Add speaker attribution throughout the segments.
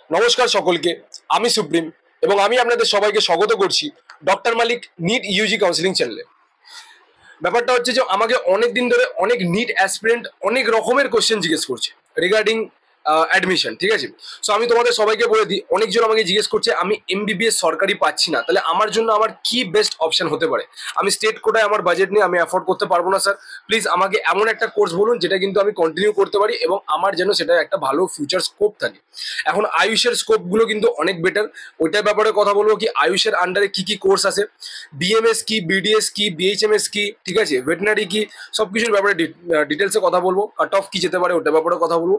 Speaker 1: নমস্কার সকলকে, আমি সুপ্রিম এবং আমি আপনাদের সবাইকে স্বাগত করছি ডক্টর মালিক নিট ইউজি কাউন্সিলিং চ্যানেলে। ব্যাপারটা হচ্ছে যে আমাকে অনেক দিন ধরে অনেক নিট অ্যাসপিরেন্ট অনেক রকমের কোশ্চেন জিজ্ঞেস করছে রিগার্ডিং অ্যাডমিশন, ঠিক আছে। সো আমি তোমাদের সবাইকে বলে দিই, অনেকজন আমাকে জিজ্ঞেস করছে আমি এমবিবিএস সরকারি পাচ্ছি না, তাহলে আমার জন্য আমার কি বেস্ট অপশন হতে পারে। আমি স্টেট কোটায় আমার বাজেট নিয়ে আমি অ্যাফোর্ড করতে পারবো না স্যার, প্লিজ আমাকে এমন একটা কোর্স বলুন যেটা কিন্তু আমি কন্টিনিউ করতে পারি এবং আমার যেন সেটা একটা ভালো ফিউচার স্কোপ থাকে। এখন আয়ুষের স্কোপগুলো কিন্তু অনেক বেটার, ওইটার ব্যাপারে কথা বলবো কি আয়ুষের আন্ডারে কি কি কোর্স আছে, বিএমএস কি, বিডিএস কি, বিএইচএমএস কি, ঠিক আছে, ভেটেনারি কি, সবকিছুর ব্যাপারে ডিটেলসে কথা বলবো। কাট অফ কি যেতে পারে ওটার ব্যাপারে কথা বলবো।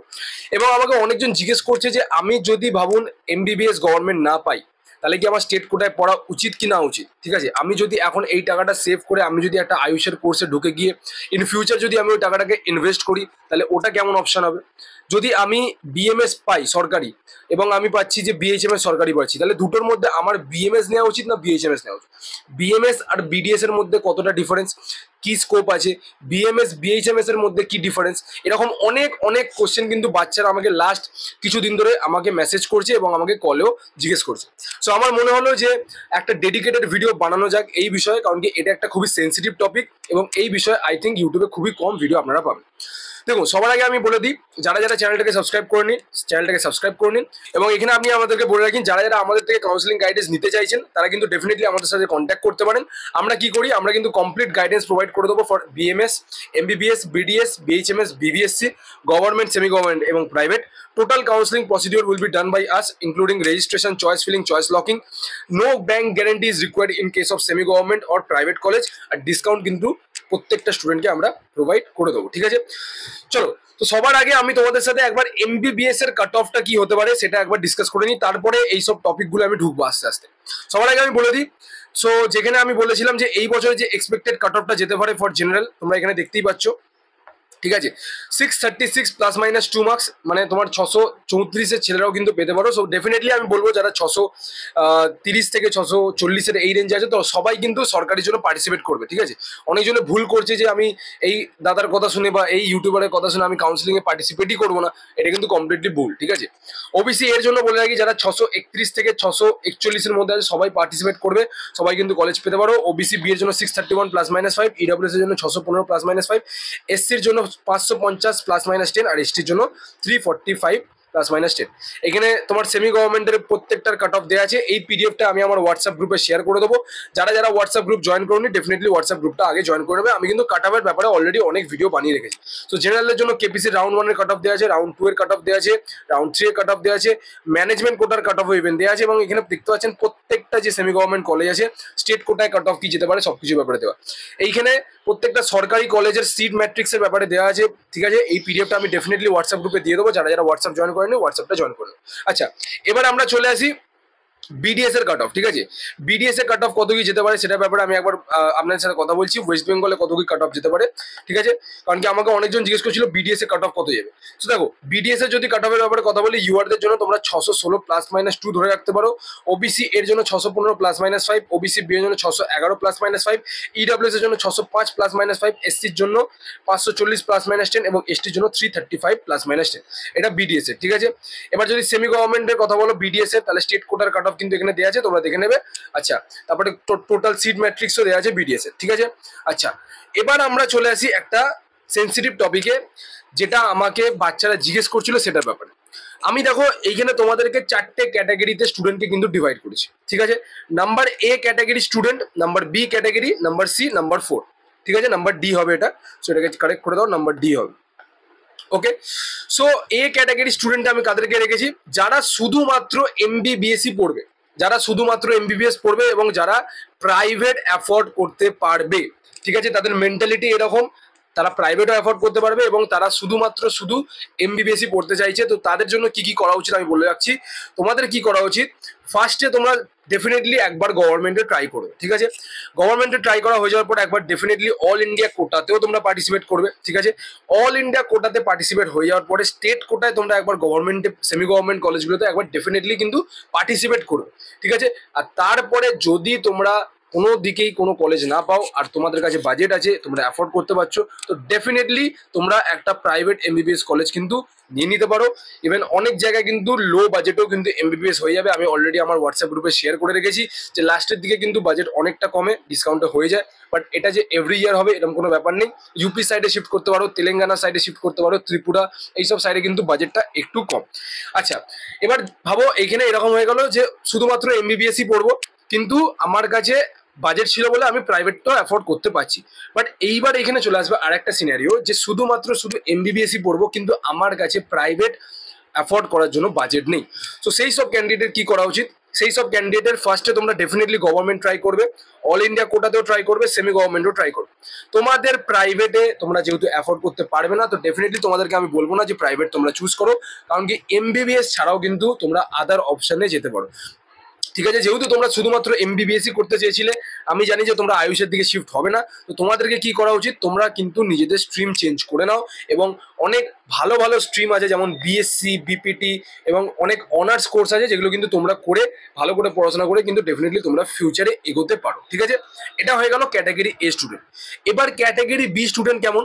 Speaker 1: এবং আমাকে অনেকজন জিজ্ঞেস করছে যে আমি যদি ভাবুন এমবিবিএস গভর্নমেন্ট না পাই তাহলে কি আমার স্টেট কোটায় পড়া উচিত কি না উচিত, ঠিক আছে। আমি যদি এখন এই টাকাটা সেভ করে আমি যদি একটা আয়ুষের কোর্সে ঢুকে গিয়ে ইন ফিউচার যদি আমি ওই টাকাটাকে ইনভেস্ট করি তাহলে ওটা কেমন অপশন হবে। যদি আমি বিএমএস পাই সরকারি এবং আমি পাচ্ছি যে বিএইচএমএস সরকারি পাচ্ছি, তাহলে দুটোর মধ্যে আমার বিএমএস নেওয়া উচিত না বিএইচএমএস নেওয়া উচিত। বিএমএস আর বিডিএস এর মধ্যে কতটা ডিফারেন্স, কি স্কোপ আছে, বিএমএস বিএইচএমএস এর মধ্যে কি ডিফারেন্স, এরকম অনেক অনেক কোশ্চেন কিন্তু বাচ্চারা আমাকে লাস্ট কিছুদিন ধরে আমাকে মেসেজ করছে এবং আমাকে কলেও জিজ্ঞেস করছে। সো আমার মনে হলো যে একটা ডেডিকেটেড ভিডিও বানানো যাক এই বিষয়ে, কারণ কি এটা একটা খুবই সেন্সিটিভ টপিক এবং এই বিষয়ে আই থিঙ্ক ইউটিউবে খুবই কম ভিডিও আপনারা পাবেন। দেখুন, সবার আগে আমি বলে দিই যারা যারা চ্যানেলটাকে সাবস্ক্রাইব করে নিন, চ্যানেলটাকে সাবস্ক্রাইব করে নিন এবং এখানে আপনি আমাদেরকে বলে রাখেন যারা যারা আমাদের থেকে কাউন্সিলিং গাইডেন্স নিতে চাইছেন তারা কিন্তু ডেফিনেটলি আমাদের সাথে কন্ট্যাক্ট করতে পারেন। আমরা কি করি, আমরা কিন্তু কমপ্লিট গাইডেন্স প্রোভাইড করে দেবো for BMS, MBBS, BDS, BHMS, BBSC, government, semi government এবং private. Total counseling procedure will be done by us, including registration, choice filling, choice locking. No bank guarantee is required in case of semi-government or private college. আর discount কিন্তু প্রত্যেকটা স্টুডেন্টকে আমরা provide করে দেবো, ঠিক আছে। চলো, তো সবার আগে আমি তোমাদের সাথে একবার এমবিবিএস এর কাট অফটা কি হতে পারে সেটা একবার ডিসকাস করে নিই, তারপরে এইসব টপিকগুলো আমি ঢুকবো আস্তে আস্তে। সবার আগে আমি বলে দিই, সো যেখানে আমি বলেছিলাম যে এই বছরে যে এক্সপেক্টেড কাট অফটা যেতে পারে ফর জেনারেল, তোমরা এখানে দেখতেই পাচ্ছ, ঠিক আছে। 636 প্লাস মাইনাস 2 মার্কস, মানে তোমার 634-এর ছেলেরাও কিন্তু পেতে পারো। সো ডেফিনেটলি আমি বলবো যারা 630 থেকে 640-এর এই রেঞ্জে আছে তো সবাই কিন্তু সরকারির জন্য পার্টিসিপেট করবে, ঠিক আছে। অনেকজনে ভুল করছে যে আমি এই দাদার কথা শুনে বা এই ইউটিউবারের কথা শুনে আমি কাউন্সিলিংয়ে পার্টিসিপেটই করবো না, এটা কিন্তু কমপ্লিটলি ভুল, ঠিক আছে। ওবিসি এর জন্য বলে রাখি যারা 631 থেকে 641-এর মধ্যে আছে সবাই পার্টিসিপেট করবে, সবাই কিন্তু কলেজ পেতে পারো। ওবিসি বি এর জন্য 631 প্লাস মাইনাস 5, ইডব্লিউএস এর জন্য 615 প্লাস মাইনাস 5, এসসির জন্য 550 প্লাস মাইনাস 10 আর এসটির জন্য 345 প্লাস মাইনাস 10। এখানে তোমার সেমি গভর্নমেন্টের প্রত্যেকটার কাট অফ দেওয়া আছে। এই পিডিএফটা আমি আমার হোয়াটসঅ্যাপ গ্রুপে শেয়ার করে দেবো। যারা যারা হোয়াটসঅ্যাপ গ্রুপ জয়েন করোনি ডেফিনেটলি হোয়াটসঅ্যাপ গ্রুপটা আগে জয়েন করে নেবে। আমি কিন্তু কাট অফের ব্যাপারে অলরেডি অনেক ভিডিও বানিয়ে রেখেছি। তো জেনারেলের জন্য কেপিসি রাউন্ড 1 এর কাট অফ দেওয়া আছে, রাউন্ড 2 এর কাট অফ দেওয়া আছে, রাউন্ড 3 এর কাট অফ দেওয়া আছে, ম্যানেজমেন্ট কোটার কাট অফ ইভেন্ট দেওয়া আছে এবং এখানে দেখতে পাচ্ছেন প্রত্যেকটা যে সেমি গভর্নমেন্ট কলেজ আছে স্টেট কোটায় কাট অফ কি যেতে পারে সবকিছু ব্যাপারে দেওয়া। এইখানে প্রত্যেকটা সরকারি কলেজের সিট ম্যাট্রিক্সের ব্যাপারে দেওয়া আছে, ঠিক আছে। এই পিডিএফটা আমি ডেফিনেটলি হোয়াটসঅ্যাপ গ্রুপে দিয়ে দেবো, যারা যারা হোয়াটসঅ্যাপ জয়েন করেনি হোয়াটসঅ্যাপটা জয়েন করুন। আচ্ছা, এবার আমরা চলে আসি বিডিএস এর কাট অফ, ঠিক আছে। বিডিএস এর কাট অফ কত কি যেতে পারে সেটার ব্যাপারে আমি একবার আপনাদের সাথে কথা বলছি। ওয়েস্ট বেঙ্গলে কত কি কাট অফ যেতে পারে, ঠিক আছে, কারণ কি আমাকে অনেকজন জিজ্ঞেস করছিল বিডিএস এর কাট অফ কত যাবে। তো দেখো, বিডিএস এর যদি কাট অফের ব্যাপারে কথা বলি, ইউআরদের জন্য তোমরা 616 প্লাস মাইনাস 2 ধরে রাখতে পারো, ওবিসি এর জন্য 615 প্লাস মাইনাস 5, ওবিসি বি এর জন্য 611 প্লাস মাইনাস 5, ইডব্লিউএস এর জন্য 605 প্লাস মাইনাস 5, এসসির জন্য 540 প্লাস মাইনাস 10 এবং এসটির জন্য 335 প্লাস মাইনাস 10। এটা বিডিএস এর, ঠিক আছে। এবার যদি সেমি গভর্নমেন্টের কথা বলো বিডিএস এর, তাহলে স্টেট কোটার কাট অফ কিন্তু এখানে দেওয়া আছে, তোমরা দেখে নেবে। আচ্ছা, তারপরে টোটাল সিট ম্যাট্রিক্সও দেওয়া আছে বিডিএস এর, ঠিক আছে। আচ্ছা, এবার আমরা চলে আসি একটা সেন্সিটিভ টপিকে যেটা আমাকে বাচ্চারা জিজ্ঞেস করছিল সেটার ব্যাপারে। আমি দেখো এইখানে তোমাদেরকে 4টে ক্যাটাগরিতে স্টুডেন্টকে কিন্তু ডিভাইড করেছি, ঠিক আছে। Number A category student, number B category, number C, number 4, ঠিক আছে। নাম্বার ডি হবে এটা, সো এটাকে কারেক্ট করে দাও, নাম্বার ডি হবে। ওকে, সো এ ক্যাটাগরি স্টুডেন্ট আমি কাদেরকে রেখেছি, যারা শুধুমাত্র এমবিবিএসই পড়বে, যারা শুধুমাত্র এমবিবিএস পড়বে এবং যারা প্রাইভেট অ্যাফোর্ড করতে পারবে, ঠিক আছে। তাদের মেন্টালিটি এরকম, তারা প্রাইভেটও অ্যাফোর্ড করতে পারবে এবং তারা শুধু এমবিবিএসই পড়তে চাইছে। তো তাদের জন্য কি কি করা উচিত আমি বলে রাখছি। তোমাদের কি করা উচিত, ফার্স্টে তোমরা ডেফিনেটলি একবার গভর্নমেন্টে ট্রাই করবে, ঠিক আছে। গভর্নমেন্টে ট্রাই করা হয়ে যাওয়ার পর একবার ডেফিনেটলি অল ইন্ডিয়া কোটাতেও তোমরা পার্টিসিপেট করবে, ঠিক আছে। অল ইন্ডিয়া কোটাতে পার্টিসিপেট হয়ে যাওয়ার পরে স্টেট কোটায় তোমরা একবার গভর্নমেন্টে সেমি গভর্নমেন্ট কলেজগুলোতে একবার ডেফিনেটলি কিন্তু পার্টিসিপেট করবে, ঠিক আছে। আর তারপরে যদি তোমরা কোনো দিকেই কোনো কলেজ না পাও আর তোমাদের কাছে বাজেট আছে, তোমরা অ্যাফোর্ড করতে পারছো, তো ডেফিনেটলি তোমরা একটা প্রাইভেট এমবিবিএস কলেজ কিন্তু নিয়ে নিতে পারো। ইভেন অনেক জায়গায় কিন্তু লো বাজেটেও কিন্তু এমবিবিএস হয়ে যাবে। আমি অলরেডি আমার হোয়াটসঅ্যাপ গ্রুপে শেয়ার করে রেখেছি যে লাস্টের দিকে কিন্তু বাজেট অনেকটা কমে ডিসকাউন্টে হয়ে যায়। বাট এটা যে এভরি ইয়ার হবে এরকম কোনো ব্যাপার নেই। ইউপি সাইডে শিফট করতে পারো, তেলেঙ্গানা সাইডে শিফট করতে পারো, ত্রিপুরা, এইসব সাইডে কিন্তু বাজেটটা একটু কম। আচ্ছা, এবার ভাবো এইখানে এরকম হয়ে গেল যে শুধুমাত্র এমবিবিএসই পড়বো, কিন্তু আমার কাছে বাজেট ছিল বলে আমি প্রাইভেটটা অ্যাফোর্ড করতে পারছি। বাট এইবার এখানে চলে আসবে আর একটা সিনারিও যে শুধু এমবিবিএসই পড়বো কিন্তু আমার কাছে প্রাইভেট অ্যাফোর্ড করার জন্য বাজেট নেই। তো সেই সব ক্যান্ডিডেট কি করা উচিত? সেই সব ক্যান্ডিডেটের ফার্স্টে তোমরা ডেফিনেটলি গভর্নমেন্ট ট্রাই করবে, অল ইন্ডিয়া কোটাতেও ট্রাই করবে, সেমি গভর্নমেন্টও ট্রাই করবে। তোমাদের প্রাইভেটে তোমরা যেহেতু অ্যাফোর্ড করতে পারবে না, তো ডেফিনেটলি তোমাদেরকে আমি বলবো না যে প্রাইভেট তোমরা চুজ করো, কারণ কি এমবিবিএস ছাড়াও কিন্তু তোমরা আদার অপশনে যেতে পারো। ঠিক আছে, যেহেতু তোমরা শুধুমাত্র এমবিবিএসই করতে চেয়েছিলে, আমি জানি যে তোমরা আয়ুষের দিকে শিফট হবে না, তো তোমাদেরকে কি করা উচিত, তোমরা কিন্তু নিজেদের স্ট্রিম চেঞ্জ করে নাও। এবং অনেক ভালো ভালো স্ট্রিম আছে যেমন বিএসসি, বিপিটি এবং অনেক অনার্স কোর্স আছে যেগুলো কিন্তু তোমরা করে ভালো করে পড়াশোনা করে কিন্তু ডেফিনেটলি তোমরা ফিউচারে এগোতে পারো। ঠিক আছে, এটা হয়ে গেল ক্যাটাগরি এ স্টুডেন্ট। এবার ক্যাটাগরি বি স্টুডেন্ট কেমন?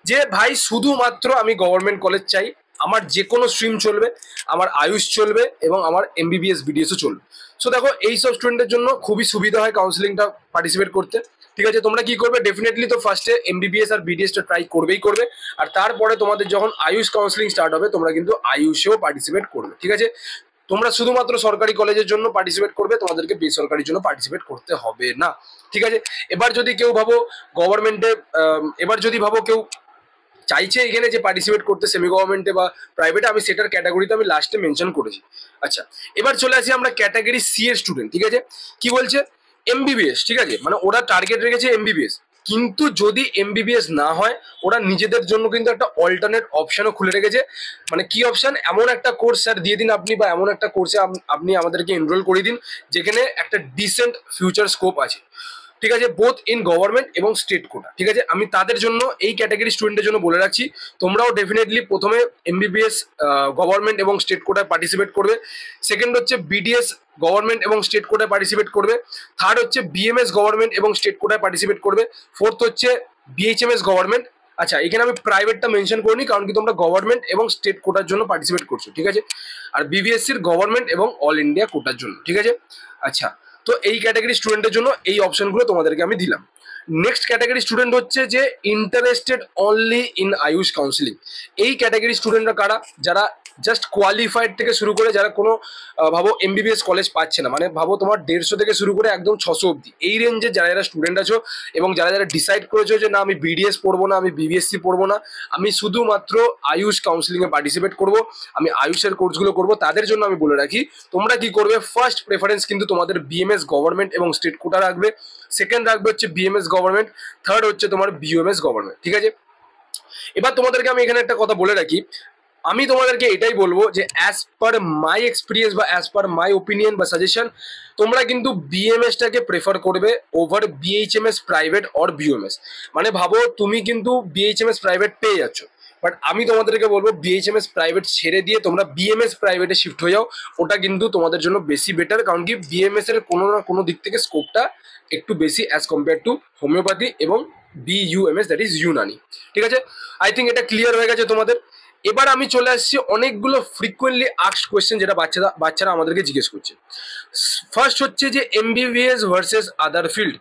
Speaker 1: যে ভাই শুধুমাত্র আমি গভর্নমেন্ট কলেজ চাই, আমার যে কোনো স্ট্রিম চলবে, আমার আয়ুষ চলবে এবং আমার এমবিবিএস বিডিএসও চলবে। সো দেখো এইসব স্টুডেন্টের জন্য খুবই সুবিধা হয় কাউন্সিলিংটা পার্টিসিপেট করতে। ঠিক আছে, তোমরা কি করবে, ডেফিনেটলি তো ফার্স্টে এমবিবিএস আর বিডিএসটা ট্রাই করবেই করবে, আর তারপরে তোমাদের যখন আয়ুষ কাউন্সিলিং স্টার্ট হবে তোমরা কিন্তু আয়ুষেও পার্টিসিপেট করবে। ঠিক আছে, তোমরা শুধুমাত্র সরকারি কলেজের জন্য পার্টিসিপেট করবে, তোমাদেরকে বেসরকারির জন্য পার্টিসিপেট করতে হবে না। ঠিক আছে, এবার যদি কেউ ভাবো গভর্নমেন্টে, এবার যদি ভাবো কেউ চাইছে এখানে যে পার্টিসিপেট করতে সেমি গভর্নমেন্টে বা প্রাইভেটে, আমি সেটার ক্যাটাগরিতে আমি লাস্টে মেনশন করেছি। আচ্ছা, এবার চলে আসি আমরা ক্যাটাগরি সি এর স্টুডেন্ট। ঠিক আছে, কি বলছে, এমবিবিএস। ঠিক আছে, মানে ওরা টার্গেট রেখেছে এমবিবিএস, কিন্তু যদি এমবিবিএস না হয় ওরা নিজেদের জন্য কিন্তু একটা অল্টারনেট অপশনও খুলে রেখেছে। মানে কি অপশন? এমন একটা কোর্স স্যার দিয়ে দিন আপনি, বা এমন একটা কোর্সে আপনি আমাদেরকে এনরোল করিয়ে দিন যেখানে একটা ডিসেন্ট ফিউচার স্কোপ আছে। ঠিক আছে, বোথ ইন গভর্নমেন্ট এবং স্টেট কোটা। ঠিক আছে, আমি তাদের জন্য, এই ক্যাটাগরি স্টুডেন্টের জন্য বলে রাখছি, তোমরাও ডেফিনেটলি প্রথমে এমবিবিএস গভর্নমেন্ট এবং স্টেট কোটায় পার্টিসিপেট করবে। সেকেন্ড হচ্ছে বিডিএস গভর্নমেন্ট এবং স্টেট কোটায় পার্টিসিপেট করবে। থার্ড হচ্ছে বিএমএস গভর্নমেন্ট এবং স্টেট কোটায় পার্টিসিপেট করবে। ফোর্থ হচ্ছে বিএইচএমএস গভর্নমেন্ট। আচ্ছা, এখানে আমি প্রাইভেটটা মেনশন করিনি কারণ কি তোমরা গভর্নমেন্ট এবং স্টেট কোটার জন্য পার্টিসিপেট করছো। ঠিক আছে, আর বিবিএসসির গভর্নমেন্ট এবং অল ইন্ডিয়া কোটার জন্য। ঠিক আছে, আচ্ছা, তো এই ক্যাটাগরি স্টুডেন্টের জন্য এই অপশনগুলো তোমাদেরকে আমি দিলাম। নেক্সট ক্যাটাগরি স্টুডেন্ট হচ্ছে যে interested only in Ayush counselling. এই ক্যাটাগরি স্টুডেন্টরা কারা? যারা জাস্ট কোয়ালিফাইড থেকে শুরু করে, যারা কোনো ভাবো এমবিবিএস কলেজ পাচ্ছে না, মানে ভাবো তোমার 150 থেকে শুরু করে একদম 600 অব্দি, এই রেঞ্জে যারা যারা স্টুডেন্ট আছো এবং যারা যারা ডিসাইড করেছো যে না আমি বিডিএস পড়বো না, আমি বিবিএসসি পড়বো না, আমি শুধুমাত্র আয়ুষ কাউন্সিলিংয়ে পার্টিসিপেট করবো, আমি আয়ুষের কোর্সগুলো করবো, তাদের জন্য আমি বলে রাখি তোমরা কি করবে, ফার্স্ট প্রেফারেন্স কিন্তু তোমাদের বিএমএস গভর্নমেন্ট এবং স্টেট কোটা রাখবে, সেকেন্ড রাখবে হচ্ছে বিএমএস গভর্নমেন্ট, থার্ড হচ্ছে তোমার বিওএমএস গভর্নমেন্ট। ঠিক আছে, এবার তোমাদেরকে আমি এখানে একটা কথা বলে রাখি, আমি তোমাদেরকে এটাই বলবো যে অ্যাজ পার মাই এক্সপিরিয়েন্স বা অ্যাজ পার মাই ওপিনিয়ন বা সাজেশন, তোমরা কিন্তু বিএমএসটাকে প্রেফার করবে ওভার বিএইচএমএস প্রাইভেট অর বিওএমএস। মানে ভাবো তুমি কিন্তু বিএইচএমএস প্রাইভেট পেয়ে যাচ্ছ, বাট আমি তোমাদেরকে বলবো বিএইচএমএস প্রাইভেট ছেড়ে দিয়ে তোমরা বিএমএস প্রাইভেটে শিফট হয়ে যাও, ওটা কিন্তু তোমাদের জন্য বেশি বেটার, কারণ কি বিএমএস এর কোনো না কোনো দিক থেকে স্কোপটা একটু বেশি অ্যাজ কম্পেয়ার টু হোমিওপ্যাথি এবং বিইউএমএস, দ্যাট ইজ ইউনানি। ঠিক আছে, আই থিঙ্ক এটা ক্লিয়ার হয়ে গেছে তোমাদের। এবার আমি চলে আসছি অনেকগুলো ফ্রিকোয়েন্টলি আস্কড কোয়েশ্চেন যেটা বাচ্চারা আমাদেরকে জিজ্ঞেস করছে। ফার্স্ট হচ্ছে যে এমবিবিএস ভার্সেস আদার ফিল্ড,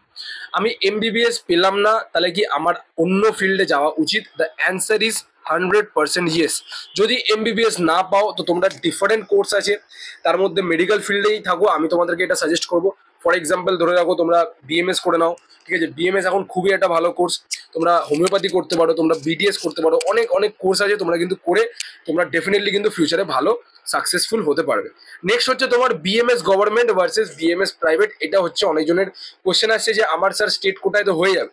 Speaker 1: আমি এমবিবিএস পেলাম না, তাহলে কি আমার অন্য ফিল্ডে যাওয়া উচিত? The answer is 100% yes. যদি এমবিবিএস না পাও তো তোমরা ডিফারেন্ট কোর্স আছে, তার মধ্যে মেডিকেল ফিল্ডেই থাকো, আমি তোমাদেরকে এটা সাজেস্ট করবো। ফর এক্সাম্পল ধরে রাখো তোমরা বিএমএস করে নাও। ঠিক আছে, বিএমএস এখন খুবই একটা ভালো কোর্স, তোমরা হোমিওপ্যাথি করতে পারো, তোমরা বিডিএস করতে পারো, অনেক অনেক কোর্স আছে, তোমরা কিন্তু করে তোমরা ডেফিনেটলি কিন্তু ফিউচারে ভালো সাকসেসফুল হতে পারবে। নেক্সট হচ্ছে তোমার BMS government versus BMS private. এটা হচ্ছে অনেকজনের কোশ্চেন আসছে যে আমার স্যার স্টেট কোটায় তো হয়ে যাবে,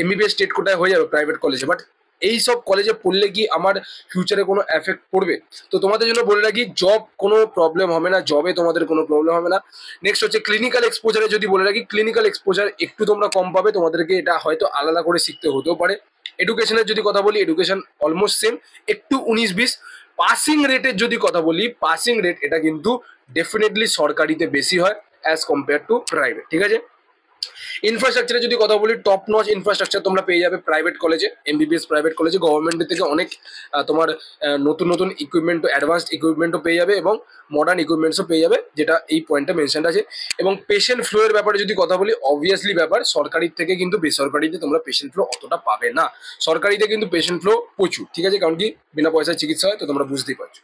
Speaker 1: এমবিবিএস স্টেট কোটায় হয়ে যাবে প্রাইভেট কলেজে, বাট এই সব কলেজে পড়লে কি আমার ফিউচারে কোনো এফেক্ট পড়বে? তো তোমাদের জন্য বলে রাখি, জব কোনো প্রবলেম হবে না, জবে তোমাদের কোনো প্রবলেম হবে না। নেক্সট হচ্ছে ক্লিনিক্যাল এক্সপোজারে যদি বলে রাখি, ক্লিনিক্যাল এক্সপোজার একটু তোমরা কম পাবে, তোমাদেরকে এটা হয়তো আলাদা করে শিখতে হতেও পারে। এডুকেশনের যদি কথা বলি, এডুকেশন অলমোস্ট সেম, একটু 19-20। পাসিং রেটের যদি কথা বলি, পাসিং রেট এটা কিন্তু ডেফিনেটলি সরকারিতে বেশি হয় অ্যাজ কম্পেয়ার টু প্রাইভেট। ঠিক আছে, ইনফ্রাস্ট্রাকচারে যদি কথা বলি, টপ নচ ইনফ্রাস্ট্রাকচার তোমরা পেয়ে যাবে প্রাইভেট কলেজে, এমবিবিএস প্রাইভেট কলেজে। গভর্নমেন্টের থেকে অনেক তোমার নতুন নতুন ইকুইপমেন্ট, অ্যাডভান্সড ইকুইপমেন্টও পেয়ে যাবে এবং মডার্ন ইকুইপমেন্টসও পেয়ে যাবে, যেটা এই পয়েন্টটা মেনশন আছে। এবং পেশেন্ট ফ্লো এর ব্যাপারে যদি কথা বলি, অবভিয়াসলি ব্যাপার সরকারির থেকে কিন্তু বেসরকারিতে তোমরা পেশেন্ট ফ্লো অতটা পাবে না। সরকারিতে কিন্তু পেশেন্ট ফ্লো প্রচুর, ঠিক আছে, কারণ কি বিনা পয়সায় চিকিৎসা হয়, তো তোমরা বুঝতেই পারছো।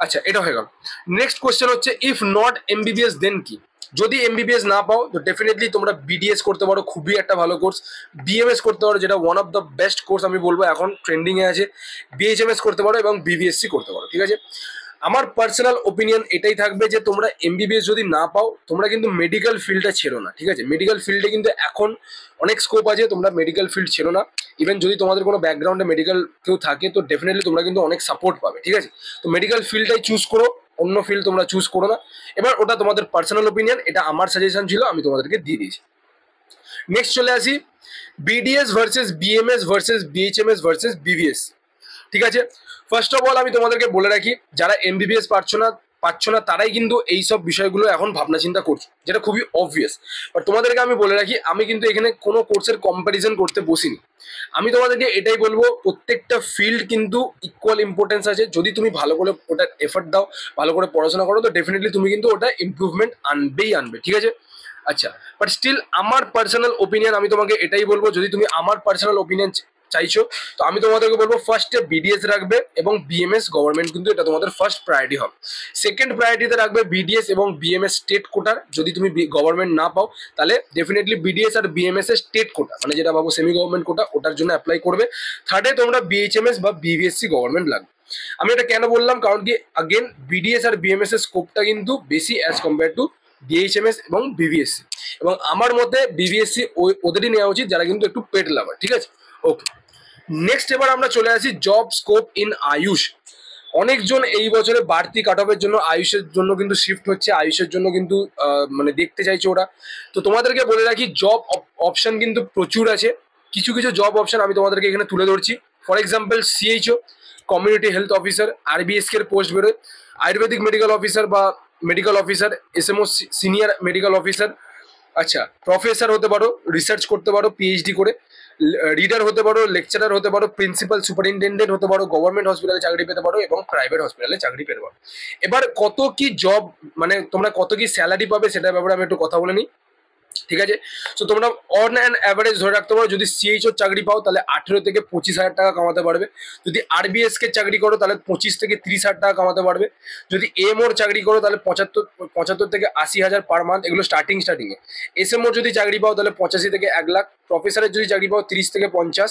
Speaker 1: আচ্ছা, এটা হয়ে গেল। নেক্সট কোয়েশ্চেন হচ্ছে, ইফ নট এমবিবিএস দেন কি? যদি এমবিবিএস না পাও তো ডেফিনেটলি তোমরা বিডিএস করতে পারো, খুবই একটা ভালো কোর্স। বিএমএস করতে পারো, যেটা one of the best course আমি বলবো, এখন ট্রেন্ডিং এ আছে। বিএইচএমএস করতে পারো এবং বিবিএসসি করতে পারো, ঠিক আছে। আমার পার্সোনাল ওপিনিয়ন এটাই থাকবে যে তোমরা এমবিবিএস যদি না পাও, তোমরা কিন্তু মেডিকেল ফিল্ডটা ছেড়ো না, ঠিক আছে। মেডিকেল ফিল্ডে কিন্তু এখন অনেক স্কোপ আছে, তোমরা মেডিকেল ফিল্ড ছেড়ো না। ইভেন যদি তোমাদের কোনো ব্যাকগ্রাউন্ডে মেডিকেল কেউ থাকে, তো ডেফিনেটলি তোমরা কিন্তু অনেক সাপোর্ট পাবে, ঠিক আছে। তো মেডিকেল ফিল্ডটাই চুজ করো, অন্য ফিল্ড তোমরা চুজ করো না। এবার ওটা তোমাদের পার্সোনাল ওপিনিয়ন, এটা আমার সাজেশন ছিল, আমি তোমাদেরকে দিয়ে দিয়েছি। নেক্সট চলে আসি, BDS versus BMS versus BHMS versus BVS, ঠিক আছে। ফার্স্ট অফ অল আমি তোমাদেরকে বলে রাখি, যারা এমবিবিএস পাচ্ছ না তারাই কিন্তু এইসব বিষয়গুলো এখন ভাবনা চিন্তা করছো, যেটা খুবই অবভিয়াস। বাট তোমাদেরকে আমি বলে রাখি, আমি কিন্তু এখানে কোনো কোর্সের কম্প্যারিজন করতে বসিনি। আমি তোমাদেরকে এটাই বলবো, প্রত্যেকটা ফিল্ড কিন্তু ইকুয়াল ইম্পর্টেন্স আছে। যদি তুমি ভালো করে ওটার এফর্ট দাও, ভালো করে পড়াশোনা করো, তো ডেফিনেটলি তুমি কিন্তু ওটা ইমপ্রুভমেন্ট আনবে, ঠিক আছে। আচ্ছা, বাট স্টিল আমার পার্সোনাল ওপিনিয়ন আমি তোমাকে এটাই বলবো, যদি তুমি আমার পার্সোনাল ওপিনিয়ন চাইছো, তো আমি তোমাদেরকে বলবো ফার্স্টে বিডিএস রাখবে এবং বিএমএস গভর্নমেন্ট, কিন্তু এটা তোমাদের ফার্স্ট প্রায়োরিটি হবে। সেকেন্ড প্রায়োরিটিতে রাখবে বিডিএস এবং বিএমএস স্টেট কোটার। যদি তুমি গভর্নমেন্ট না পাও, তাহলে ডেফিনেটলি বিডিএস আর বিএমএস এর স্টেট কোটা, মানে যেটা ভাবো সেমি গভর্নমেন্ট কোটা, ওটার জন্য অ্যাপ্লাই করবে। থার্ডে তোমরা বিএইচএমএস বা বিবিএসসি গভর্নমেন্ট লাগবে। আমি এটা কেন বললাম, কারণ কি আগেন বিডিএস আর বিএমএস এর স্কোপটা কিন্তু বেশি অ্যাজ কম্পেয়ার টু বিএইচএমএস এবং বিবিএসসি। এবং আমার মতে বিবিএসসি ওদেরই নেওয়া উচিত যারা কিন্তু একটু পেট লাভার, ঠিক আছে। ওকে, নেক্সট এবার আমরা চলে আসি জব স্কোপ ইন আয়ুষ। অনেকজন এই বছরে বাড়তি কাট অফের জন্য আয়ুষের জন্য কিন্তু শিফট হচ্ছে, আয়ুষের জন্য কিন্তু মানে দেখতে চাইছে ওরা। তো তোমাদেরকে বলে রাখি, জব অপশন কিন্তু প্রচুর আছে। কিছু কিছু জব অপশন আমি তোমাদেরকে এখানে তুলে ধরছি। For example CHO, community health officer, RBSK এর পোস্ট বেরোয়, আয়ুর্বেদিক মেডিকেল অফিসার বা medical officer, SMO senior medical officer. আচ্ছা, প্রফেসর হতে পারো, রিসার্চ করতে পারো পিএইচডি করে, রিডার হতে পারো, লেকচারার হতে পারো, প্রিন্সিপাল সুপারিনটেন্ডেন্ট হতে পারো, গভর্নমেন্ট হসপিটালে চাকরি পেতে পারো এবং প্রাইভেট হসপিটালে চাকরি পেতে পারো। এবার কত কি জব, মানে তোমরা কত কি স্যালারি পাবে, সেটার ব্যাপারে আমি একটু কথা বলে নিই, ঠিক আছে। তো তোমরা অন অ্যান্ড অ্যাভারেজ ধরে রাখতে পারো, যদি সিএইচও চাকরি পাও তাহলে 18 থেকে 25,000 টাকা কামাতে পারবে। যদি আরবিএসকে চাকরি করো তাহলে 25 থেকে 30,000 টাকা কামাতে পারবে। যদি এমওর চাকরি করো তাহলে 75 থেকে 80,000 পার মান্থ, এগুলো স্টার্টিং এ। এসএমওর যদি চাকরি পাও তাহলে 85 থেকে 1 লাখ। প্রফেসরের যদি চাকরি পাও 30 থেকে 50।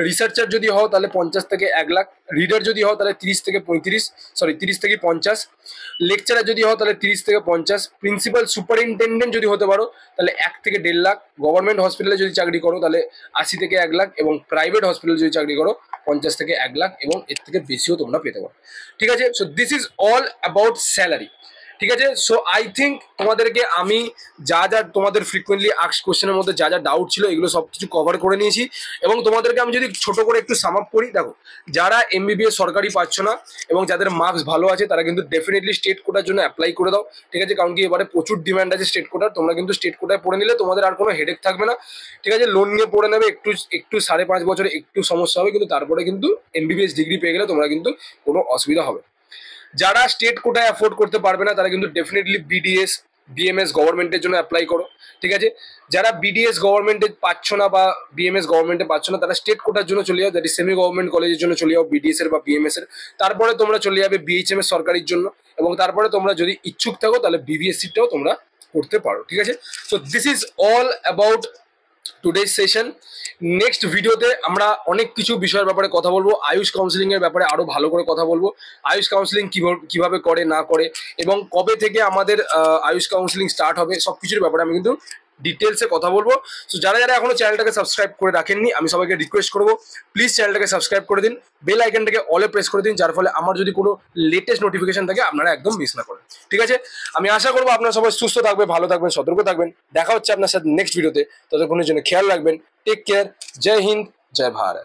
Speaker 1: রিসার্চার যদি হও তাহলে 50 থেকে 1 লাখ। রিডার যদি হও তাহলে 30 থেকে 50। লেকচারার যদি হও তাহলে 30 থেকে 50। প্রিন্সিপাল সুপারিনটেন্ডেন্ট যদি হতে পারো তাহলে 1 থেকে 1.5 লাখ। গভর্নমেন্ট হসপিটালে যদি চাকরি করো তাহলে 80 থেকে 1 লাখ, এবং প্রাইভেট হসপিটালে যদি চাকরি করো 50 থেকে 1 লাখ, এবং এর থেকে বেশিও তোমরা পেতে পারো, ঠিক আছে। So this is all about salary, ঠিক আছে। সো আই থিঙ্ক তোমাদেরকে আমি যা যা তোমাদের ফ্রিকুয়েন্টলি আস্ক কোশ্চেনের মধ্যে যা যা ডাউট ছিল, এগুলো সব কিছু কভার করে নিয়েছি। এবং তোমাদেরকে আমি যদি ছোট করে একটু সাম আপ করি, দেখো, যারা এমবিবিএস সরকারি পাচ্ছ না এবং যাদের মার্কস ভালো আছে, তারা কিন্তু ডেফিনেটলি স্টেট কোটার জন্য অ্যাপ্লাই করে দাও, ঠিক আছে। কারণ কি এবারে প্রচুর ডিমান্ড আছে স্টেট কোটার। তোমরা কিন্তু স্টেট কোটায় পড়ে নিলে তোমাদের আর কোনো হেডেক থাকবে না, ঠিক আছে। লোন নিয়ে পড়ে নেবে, একটু 5.5 বছরে একটু সমস্যা হবে, কিন্তু তারপরে কিন্তু এমবিবিএস ডিগ্রি পেয়ে গেলে তোমরা কিন্তু কোনো অসুবিধা হবে। যারা স্টেট কোটায় অ্যাফোর্ড করতে পারবে না, তারা কিন্তু ডেফিনেটলি বিডিএস বিএমএস গভর্নমেন্টের জন্য অ্যাপ্লাই করো, ঠিক আছে। যারা বিডিএস গভর্নমেন্টে পাচ্ছ না বা বিএমএস গভর্নমেন্টে পাচ্ছ না, তারা স্টেট কোটার জন্য চলে যাও, দ্যাট ইজ সেমি গভর্নমেন্ট কলেজের জন্য চলে যাও, বিডিএস এর বা বিএমএস এর। তারপরে তোমরা চলে যাবে বিএইচএমএস সরকারির জন্য, এবং তারপরে তোমরা যদি ইচ্ছুক থাকো তাহলে বিবিএসসিটাও তোমরা করতে পারো, ঠিক আছে। So this is all about today's session. Next ভিডিওতে আমরা অনেক কিছু বিষয়ের ব্যাপারে কথা বলবো, আয়ুষ কাউন্সিলিং এর ব্যাপারে আরো ভালো করে কথা বলবো, আয়ুষ কাউন্সিলিং কিভাবে করে না করে, এবং কবে থেকে আমাদের আয়ুষ কাউন্সিলিং স্টার্ট হবে, সবকিছুর ব্যাপারে আমি কিন্তু ডিটেলসে কথা বলবো। সো যারা যারা এখনো চ্যানেলটাকে সাবস্ক্রাইব করে রাখেননি, আমি সবাইকে রিকোয়েস্ট করবো, প্লিজ চ্যানেলটাকে সাবস্ক্রাইব করে দিন, বেল আইকনটাকে অলে প্রেস করে দিন, যার ফলে আমার যদি কোনো লেটেস্ট নোটিফিকেশন থাকে আপনারা একদম মিস না করেন, ঠিক আছে। আমি আশা করবো আপনারা সবাই সুস্থ থাকবেন, ভালো থাকবেন, সতর্ক থাকবেন। দেখা হচ্ছে আপনার সাথে নেক্সট ভিডিওতে, ততক্ষণের জন্য খেয়াল রাখবেন। Take care. জয় হিন্দ, জয় ভারত।